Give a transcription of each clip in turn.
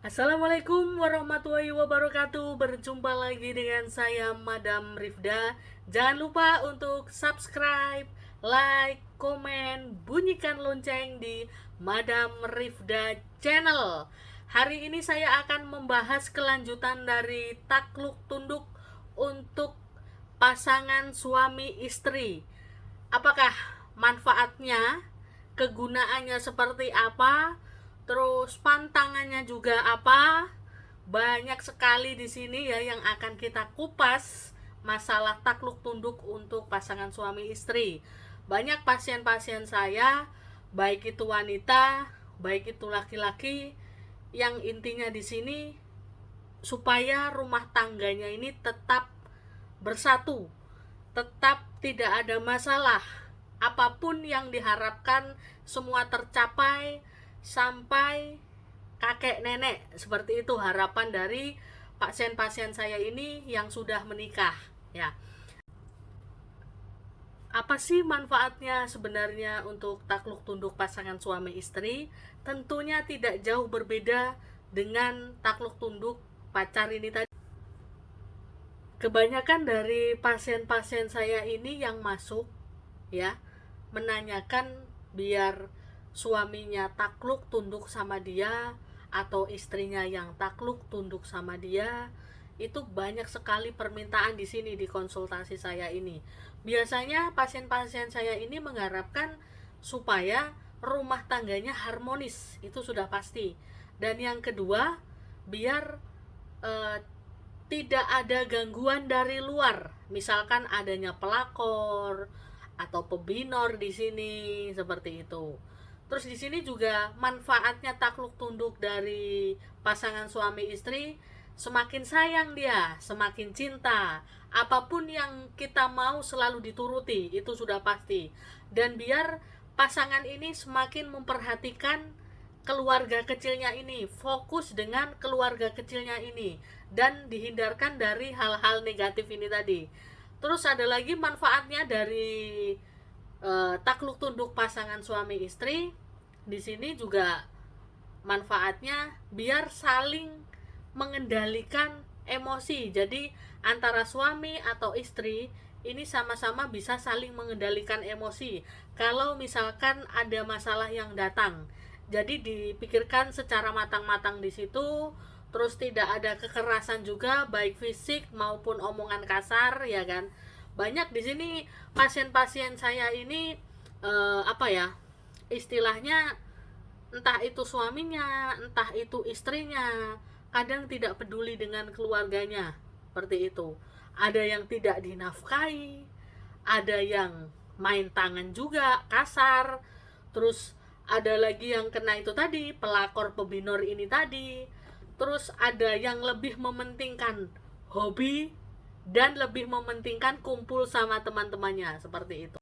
Assalamualaikum warahmatullahi wabarakatuh. Berjumpa lagi dengan saya Madam Rifda. Jangan lupa untuk subscribe, like, komen, bunyikan lonceng di Madam Rifda Channel. Hari ini saya akan membahas kelanjutan dari takluk tunduk untuk pasangan suami istri. Apakah manfaatnya, kegunaannya seperti apa, terus pantangannya juga apa? Banyak sekali di sini ya yang akan kita kupas masalah takluk tunduk untuk pasangan suami istri. Banyak pasien-pasien saya, baik itu wanita, baik itu laki-laki, yang intinya di sini supaya rumah tangganya ini tetap bersatu, tetap tidak ada masalah. Apapun yang diharapkan semua tercapai sampai kakek nenek. Seperti itu harapan dari pasien-pasien saya ini yang sudah menikah, ya. Apa sih manfaatnya sebenarnya untuk takluk tunduk pasangan suami istri? Tentunya tidak jauh berbeda dengan takluk tunduk pacar ini tadi. Kebanyakan dari pasien-pasien saya ini yang masuk ya menanyakan biar suaminya takluk tunduk sama dia atau istrinya yang takluk tunduk sama dia. Itu banyak sekali permintaan di sini di konsultasi saya ini. Biasanya pasien-pasien saya ini mengharapkan supaya rumah tangganya harmonis, itu sudah pasti. Dan yang kedua, biar eh, tidak ada gangguan dari luar, misalkan adanya pelakor atau pebinor di sini seperti itu. Terus di sini juga manfaatnya takluk tunduk dari pasangan suami istri, semakin sayang dia, semakin cinta. Apapun yang kita mau selalu dituruti, itu sudah pasti. Dan biar pasangan ini semakin memperhatikan keluarga kecilnya ini, fokus dengan keluarga kecilnya ini, dan dihindarkan dari hal-hal negatif ini tadi. Terus ada lagi manfaatnya dari takluk tunduk pasangan suami istri. Di sini juga manfaatnya biar saling mengendalikan emosi. Jadi antara suami atau istri ini sama-sama bisa saling mengendalikan emosi. Kalau misalkan ada masalah yang datang, jadi dipikirkan secara matang-matang di situ. Terus tidak ada kekerasan juga, baik fisik maupun omongan kasar, ya kan. Banyak di sini pasien-pasien saya ini apa ya, istilahnya, entah itu suaminya, entah itu istrinya, kadang tidak peduli dengan keluarganya, seperti itu. Ada yang tidak dinafkahi, ada yang main tangan juga, kasar. Terus ada lagi yang kena itu tadi, pelakor pebinor ini tadi. Terus ada yang lebih mementingkan hobi dan lebih mementingkan kumpul sama teman-temannya, seperti itu.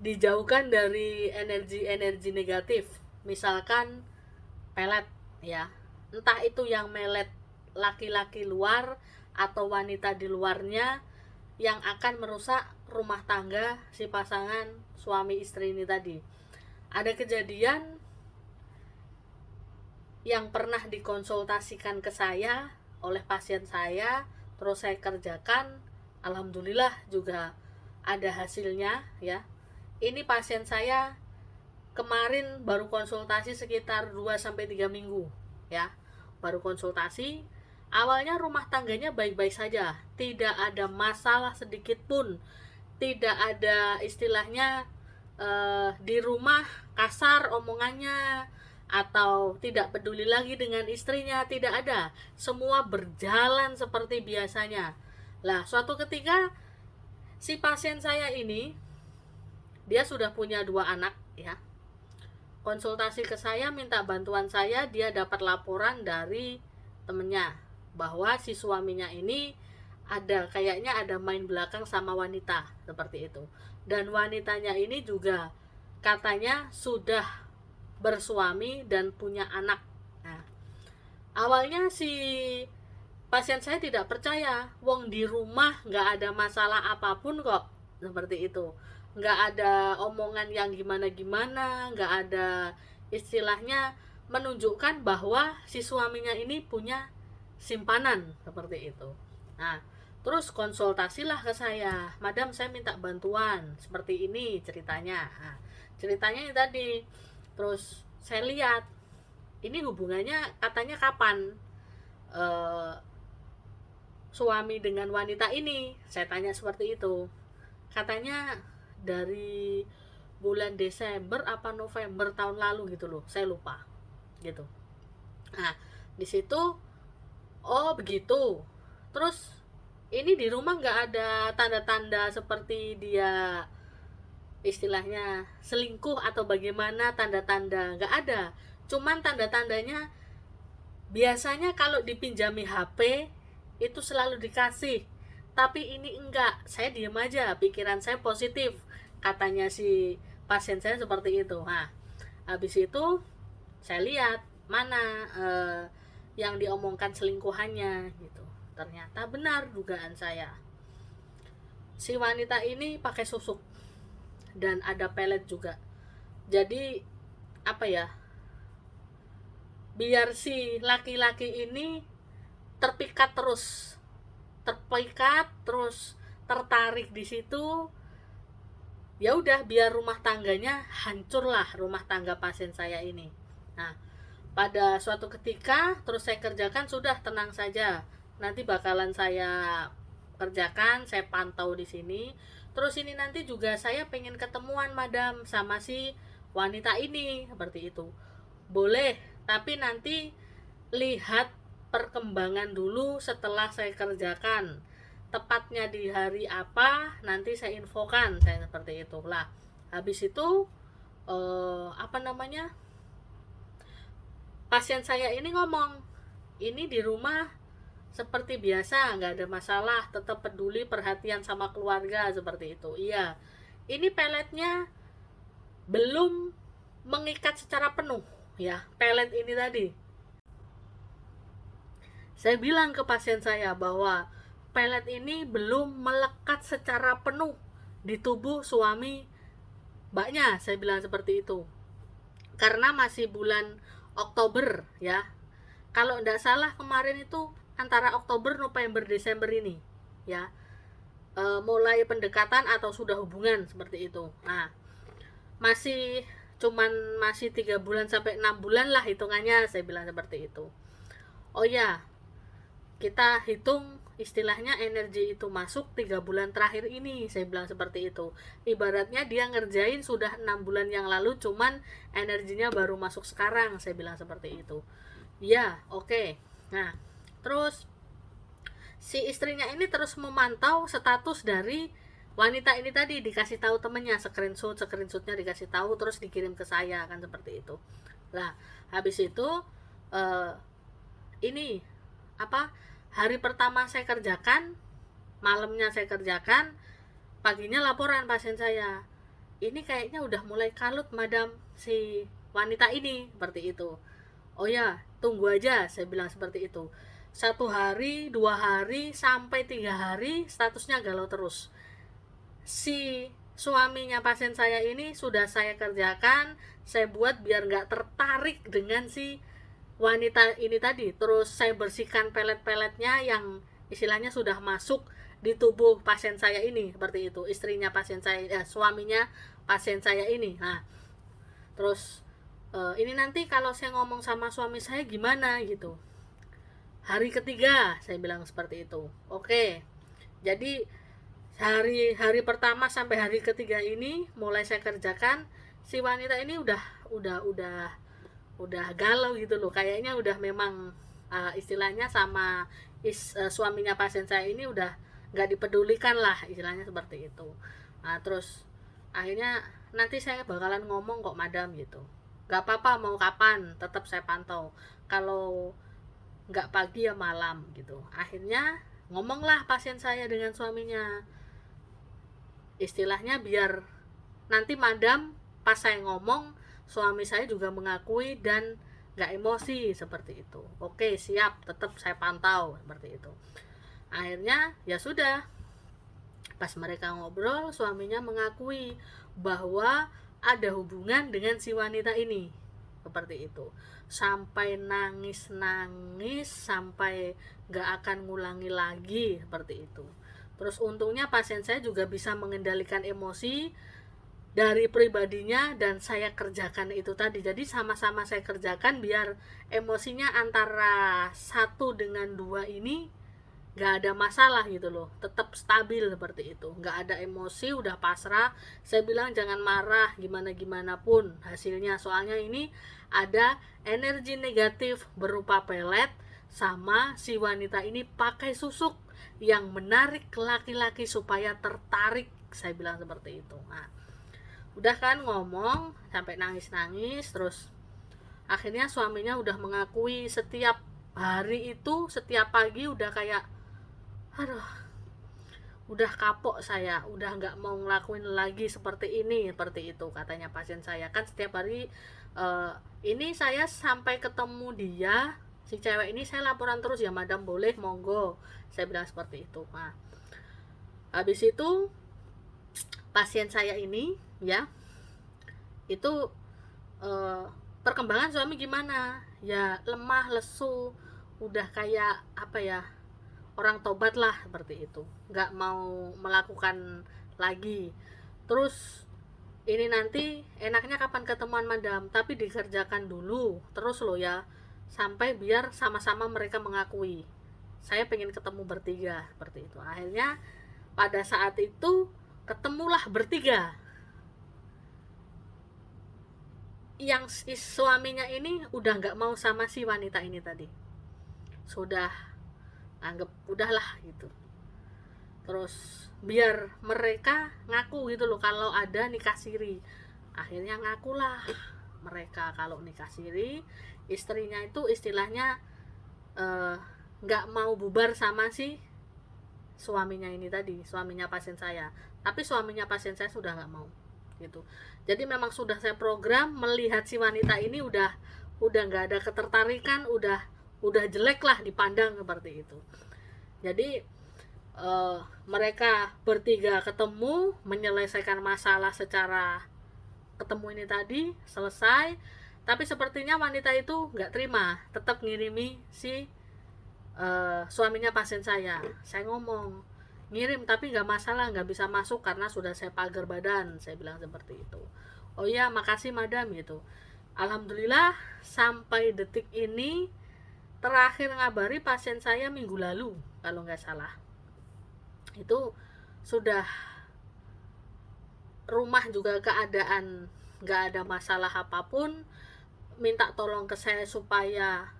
Dijauhkan dari energi-energi negatif, misalkan pelet, ya, entah itu yang melet laki-laki luar atau wanita di luarnya, yang akan merusak rumah tangga si pasangan suami istri ini tadi. Ada kejadian yang pernah dikonsultasikan ke saya oleh pasien saya, terus saya kerjakan, alhamdulillah juga ada hasilnya, ya. Ini pasien saya kemarin baru konsultasi sekitar 2 sampai 3 minggu, ya. Baru konsultasi. Awalnya rumah tangganya baik-baik saja, tidak ada masalah sedikit pun. Tidak ada istilahnya di rumah kasar omongannya atau tidak peduli lagi dengan istrinya, tidak ada. Semua berjalan seperti biasanya. Lah, suatu ketika si pasien saya ini, dia sudah punya 2 anak, ya. Konsultasi ke saya, minta bantuan saya. Dia dapat laporan dari temennya bahwa si suaminya ini kayaknya ada main belakang sama wanita, seperti itu. Dan wanitanya ini juga katanya sudah bersuami dan punya anak. Nah, awalnya si pasien saya tidak percaya, wong di rumah nggak ada masalah apapun kok, seperti itu. Nggak ada omongan yang gimana-gimana, nggak ada istilahnya menunjukkan bahwa si suaminya ini punya simpanan seperti itu. Nah, terus konsultasilah ke saya, madam saya minta bantuan seperti ini ceritanya. Nah, ceritanya ini tadi. Terus saya lihat ini hubungannya katanya kapan suami dengan wanita ini, saya tanya seperti itu. Katanya dari bulan Desember apa November tahun lalu gitu loh, saya lupa gitu. Nah, di situ oh begitu. Terus ini di rumah nggak ada tanda-tanda seperti dia istilahnya selingkuh atau bagaimana, tanda-tanda nggak ada. Cuman tanda-tandanya biasanya kalau dipinjami HP itu selalu dikasih, tapi ini enggak. Saya diam aja, pikiran saya positif, katanya si pasien saya seperti itu. Nah, habis itu saya lihat mana yang diomongkan selingkuhannya gitu. Ternyata benar dugaan saya, si wanita ini pakai susuk dan ada pelet juga. Jadi apa ya, biar si laki-laki ini terpikat terus tertarik di situ, ya udah biar rumah tangganya hancurlah, rumah tangga pasien saya ini. Nah, pada suatu ketika terus saya kerjakan, sudah tenang saja, nanti bakalan saya kerjakan, saya pantau di sini. Terus ini nanti juga saya pengen ketemuan madam sama si wanita ini seperti itu. Boleh, tapi nanti lihat perkembangan dulu setelah saya kerjakan. Tepatnya di hari apa nanti saya infokan, saya seperti itu lah. Habis itu pasien saya ini ngomong, ini di rumah seperti biasa, nggak ada masalah, tetap peduli perhatian sama keluarga seperti itu. Iya, ini peletnya belum mengikat secara penuh ya, pelet ini tadi. Saya bilang ke pasien saya bahwa pelet ini belum melekat secara penuh di tubuh suami mbaknya, saya bilang seperti itu. Karena masih bulan Oktober ya. Kalau tidak salah kemarin itu antara Oktober, November, Desember ini ya, mulai pendekatan atau sudah hubungan seperti itu. Nah, masih 3 bulan sampai 6 bulan lah hitungannya, saya bilang seperti itu. Oh ya, kita hitung istilahnya energi itu masuk 3 bulan terakhir ini, saya bilang seperti itu. Ibaratnya dia ngerjain sudah 6 bulan yang lalu, cuman energinya baru masuk sekarang, saya bilang seperti itu. Ya, oke. Nah, terus si istrinya ini terus memantau status dari wanita ini tadi, dikasih tahu temennya, screenshotnya dikasih tahu, terus dikirim ke saya, kan seperti itu. Nah, habis itu ini hari pertama saya kerjakan, malamnya saya kerjakan, paginya laporan pasien saya, ini kayaknya udah mulai kalut madam si wanita ini, seperti itu. Oh ya, tunggu aja, saya bilang seperti itu. 1 hari, 2 hari, sampai 3 hari statusnya galau terus. Si suaminya pasien saya ini sudah saya kerjakan, saya buat biar nggak tertarik dengan si wanita ini tadi. Terus saya bersihkan pelet-peletnya yang istilahnya sudah masuk di tubuh pasien saya ini, seperti itu. Istrinya pasien saya, suaminya pasien saya ini. Nah, terus ini nanti kalau saya ngomong sama suami saya gimana gitu. Hari ketiga saya bilang seperti itu. Oke. Jadi hari pertama sampai hari ketiga ini mulai saya kerjakan, si wanita ini udah galau gitu loh. Kayaknya udah memang istilahnya sama suaminya pasien saya ini udah nggak dipedulikan lah, istilahnya seperti itu. Nah, terus akhirnya nanti saya bakalan ngomong kok madam gitu. Gak apa-apa, mau kapan tetap saya pantau, kalau nggak pagi ya malam gitu. Akhirnya ngomonglah pasien saya dengan suaminya, istilahnya biar nanti madam pas saya ngomong suami saya juga mengakui dan nggak emosi seperti itu. Oke siap, tetap saya pantau seperti itu. Akhirnya ya sudah, pas mereka ngobrol suaminya mengakui bahwa ada hubungan dengan si wanita ini. seperti itu, sampai nangis-nangis, sampai gak akan ngulangi lagi seperti itu. Terus untungnya pasien saya juga bisa mengendalikan emosi dari pribadinya dan saya kerjakan itu tadi. Jadi sama-sama saya kerjakan biar emosinya antara 1 dengan 2 ini gak ada masalah gitu loh, tetap stabil seperti itu, gak ada emosi, udah pasrah. Saya bilang jangan marah gimana pun hasilnya, soalnya ini ada energi negatif berupa pelet, sama si wanita ini pakai susuk yang menarik laki-laki supaya tertarik, saya bilang seperti itu. Nah, udah kan ngomong sampai nangis-nangis, terus akhirnya suaminya udah mengakui setiap hari itu, setiap pagi udah kayak, aduh, udah kapok saya, udah nggak mau ngelakuin lagi seperti ini, seperti itu katanya pasien saya. Kan setiap hari ini saya sampai ketemu dia, si cewek ini saya laporan terus, ya madam boleh, monggo, saya bilang seperti itu. Nah, habis itu pasien saya ini ya, itu perkembangan suami gimana ya, lemah lesu, udah kayak apa ya, orang tobat lah seperti itu, nggak mau melakukan lagi. Terus ini nanti enaknya kapan ketemuan madam, tapi dikerjakan dulu terus loh ya, sampai biar sama-sama mereka mengakui saya pengen ketemu bertiga seperti itu. Akhirnya pada saat itu ketemulah bertiga. Yang suaminya ini udah nggak mau sama si wanita ini tadi, sudah anggap udahlah gitu. Terus biar mereka ngaku gitu loh kalau ada nikah siri. Akhirnya ngakulah mereka kalau nikah siri. Istrinya itu istilahnya nggak mau bubar sama si suaminya ini tadi, suaminya pasien saya. Tapi suaminya pasien saya sudah nggak mau gitu. Jadi memang sudah saya program melihat si wanita ini udah nggak ada ketertarikan, udah jelek lah dipandang seperti itu. Jadi mereka bertiga ketemu, menyelesaikan masalah secara ketemu ini tadi, selesai. Tapi sepertinya wanita itu nggak terima, tetap ngirimi si suaminya pasien saya. Saya ngomong, ngirim tapi nggak masalah, nggak bisa masuk karena sudah saya pagar badan, saya bilang seperti itu. Oh ya, makasih madam gitu. Alhamdulillah sampai detik ini, terakhir ngabari pasien saya minggu lalu kalau nggak salah, itu sudah rumah juga keadaan nggak ada masalah apapun. Minta tolong ke saya supaya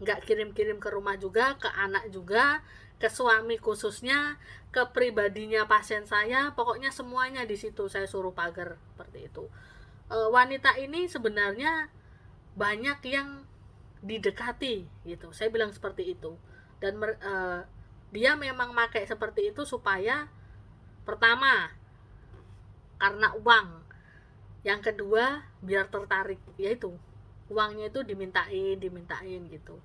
nggak kirim-kirim ke rumah juga, ke anak juga, ke suami khususnya, ke pribadinya pasien saya, pokoknya semuanya di situ saya suruh pagar seperti itu. Wanita ini sebenarnya banyak yang didekati gitu, saya bilang seperti itu. Dan dia memang pakai seperti itu supaya pertama karena uang, yang kedua biar tertarik, yaitu uangnya itu dimintain gitu,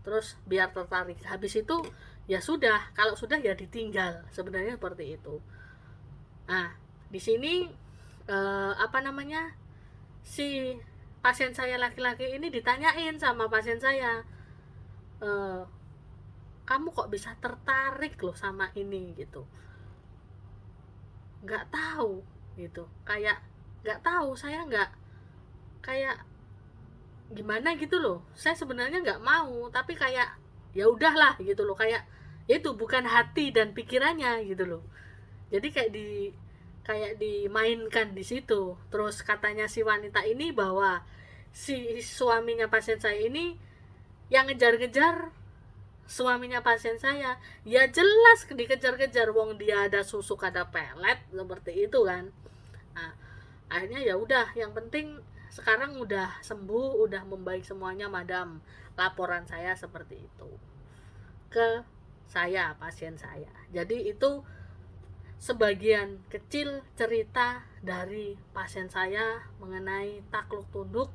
terus biar tertarik. Habis itu ya sudah, kalau sudah ya ditinggal, sebenarnya seperti itu. Nah, di sini si pasien saya laki-laki ini ditanyain sama pasien saya, kamu kok bisa tertarik loh sama ini gitu. Nggak tahu gitu, kayak nggak tahu, saya nggak, kayak gimana gitu loh. Saya sebenarnya nggak mau, tapi kayak ya udahlah gitu loh, kayak ya itu bukan hati dan pikirannya gitu loh. Jadi kayak dimainkan di situ. Terus katanya si wanita ini bahwa si suaminya pasien saya ini yang ngejar-ngejar suaminya pasien saya. Ya jelas dikejar-kejar, wong dia ada susuk, ada pelet seperti itu kan. Nah, akhirnya ya udah, yang penting sekarang udah sembuh, udah membaik semuanya madam. Laporan saya seperti itu ke saya, pasien saya. Jadi itu sebagian kecil cerita dari pasien saya mengenai takluk tunduk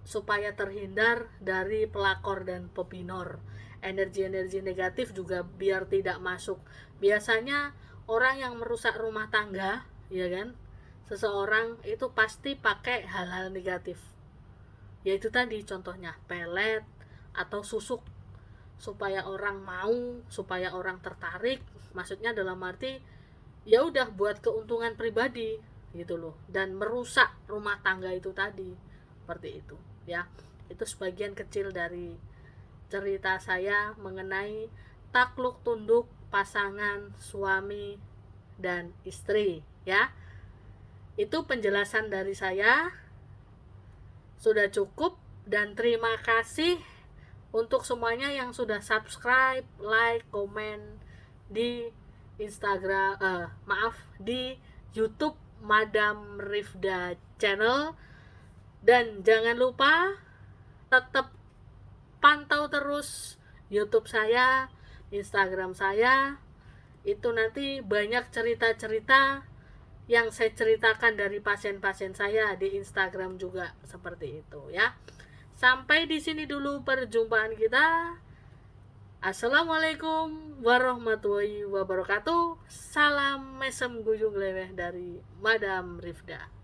supaya terhindar dari pelakor dan pepinor. Energi-energi negatif juga biar tidak masuk. Biasanya orang yang merusak rumah tangga, ya kan, seseorang itu pasti pakai hal-hal negatif. yaitu tadi contohnya pelet atau susuk, supaya orang mau, supaya orang tertarik, maksudnya dalam arti ya udah buat keuntungan pribadi gitu loh, dan merusak rumah tangga itu tadi, seperti itu ya. Itu sebagian kecil dari cerita saya mengenai takluk tunduk pasangan suami dan istri ya. Itu penjelasan dari saya, sudah cukup, dan terima kasih untuk semuanya yang sudah subscribe, like, komen di Instagram, di YouTube Madam Rifda Channel. Dan jangan lupa tetap pantau terus YouTube saya, Instagram saya. Itu nanti banyak cerita-cerita yang saya ceritakan dari pasien-pasien saya di Instagram juga, seperti itu ya. Sampai di sini dulu perjumpaan kita. Assalamualaikum warahmatullahi wabarakatuh. Salam mesem guyung leweh dari Madam Rifda.